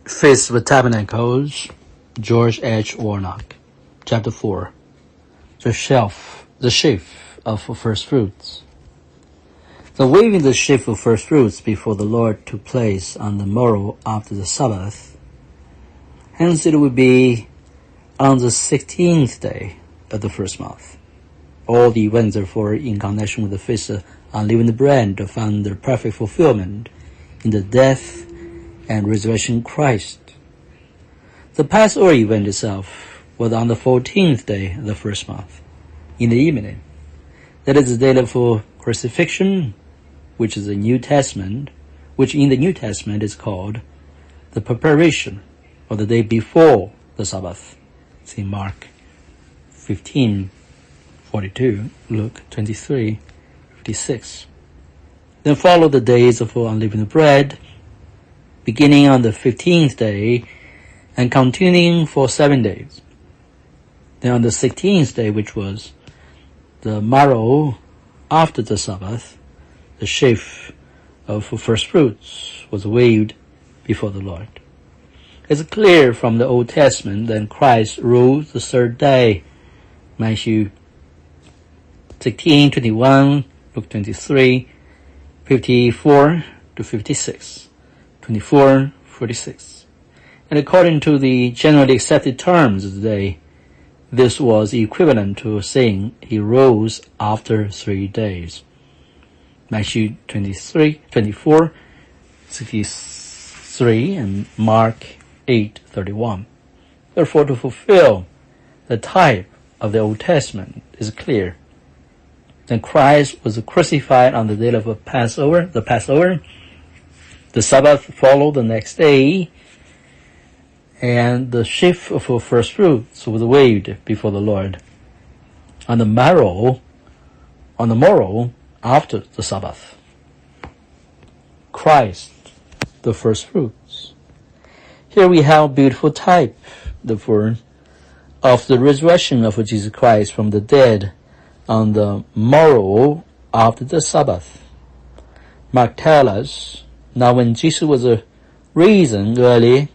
Feast of Tabernacles, George H. Warnock. Chapter 4. The sheaf of first fruits. The waving the sheaf of first fruits before the Lord took place on the morrow after the Sabbath. Hence it would be on the 16th day of the first month. All the events, therefore, in connection with the feast of unleavened bread found their perfect fulfillment in the death and resurrection of Christ. The Passover event itself was on the 14th day of the first month, in the evening. That is the day of crucifixion, which in the New Testament is called the preparation, or the day before the Sabbath. See Mark 15:42, Luke 23:56. Then follow the days of unleavened bread, beginning on the 15th day and continuing for 7 days. Then on the 16th day, which was the morrow after the Sabbath, the sheaf of first fruits was waved before the Lord. It's clear from the Old Testament that Christ rose the third day. Matthew 16:21, Luke 23:54-56. 24:46. And according to the generally accepted terms of the day, this was equivalent to saying he rose after 3 days. Matthew 24:63 and Mark 8:31. Therefore, to fulfill the type of the Old Testament is clear. Then Christ was crucified on the day of the Passover. The Sabbath followed the next day, and the sheaf of first fruits was waved before the Lord on the morrow after the Sabbath. Christ, the first fruits. Here we have a beautiful type, therefore, of the resurrection of Jesus Christ from the dead on the morrow after the Sabbath. Mark tells us, now when Jesus was risen early,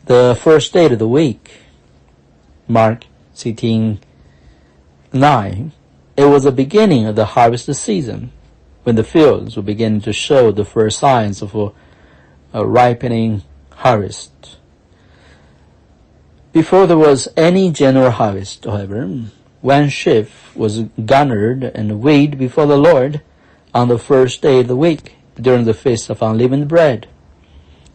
the first day of the week, Mark 16:9, it was the beginning of the harvest season, when the fields were beginning to show the first signs of a ripening harvest. Before there was any general harvest, however, one sheaf was garnered and weighed before the Lord on the first day of the week, during the feast of unleavened bread.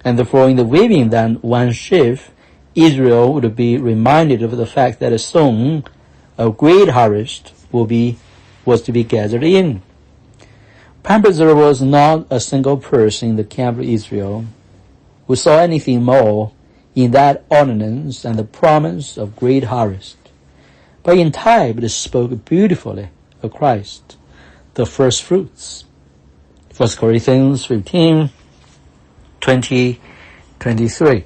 And therefore in the weaving then one sheaf, Israel would be reminded of the fact that soon a great harvest was to be gathered in. Perhaps there was not a single person in the camp of Israel who saw anything more in that ordinance and the promise of great harvest. But in type it spoke beautifully of Christ, the first fruits. 1 Corinthians 15:20-23.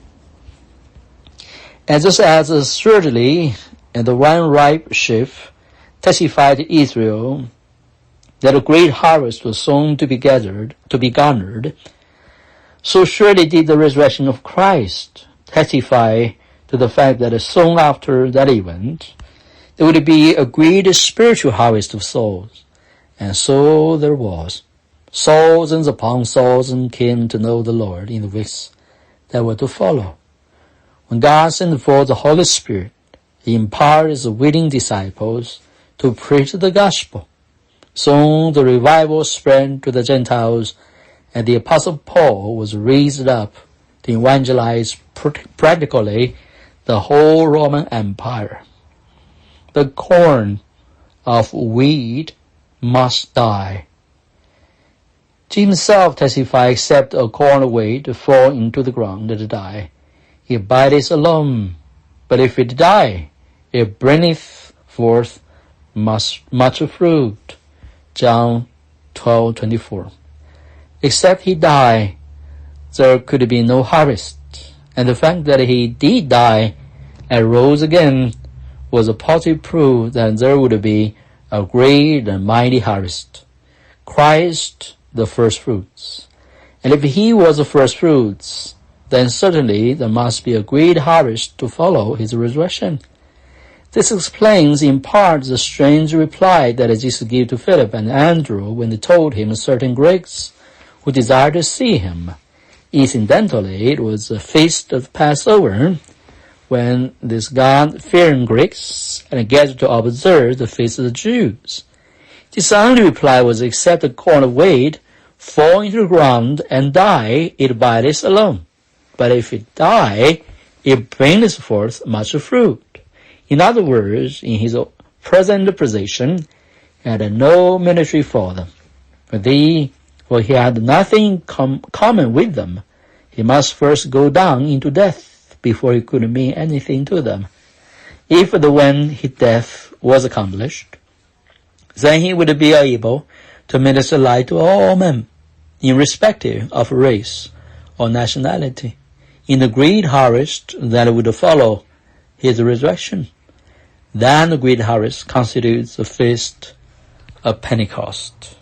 And just as assuredly and the one ripe sheaf testified to Israel that a great harvest was soon to be garnered, so surely did the resurrection of Christ testify to the fact that soon after that event, there would be a great spiritual harvest of souls. And so there was. Thousands upon thousands came to know the Lord in the weeks that were to follow. When God sent forth the Holy Spirit, He empowered His willing disciples to preach the gospel. Soon the revival spread to the Gentiles, and the Apostle Paul was raised up to evangelize practically the whole Roman Empire. The corn of wheat must die. Jesus himself testified, except a corn of wheat fall into the ground and die, it abideth alone. But if it die, it bringeth forth much fruit. John 12:24. Except he die, there could be no harvest. And the fact that he did die and rose again was a positive proof that there would be a great and mighty harvest. Christ, the first fruits. And if he was the first fruits, then certainly there must be a great harvest to follow his resurrection. This explains in part the strange reply that Jesus gave to Philip and Andrew when they told him certain Greeks who desired to see him. Incidentally, it was the feast of Passover when these God-fearing Greeks had gathered to observe the feast of the Jews. His only reply was, except a corn of wheat fall into the ground and die, it by this alone. But if it die, it brings forth much fruit. In other words, in his present position, he had no ministry for them. For he had nothing common with them. He must first go down into death before he could mean anything to them. If when his death was accomplished, then he would be able to minister light to all men, irrespective of race or nationality, in the great harvest that would follow his resurrection. Then the great harvest constitutes the feast of Pentecost.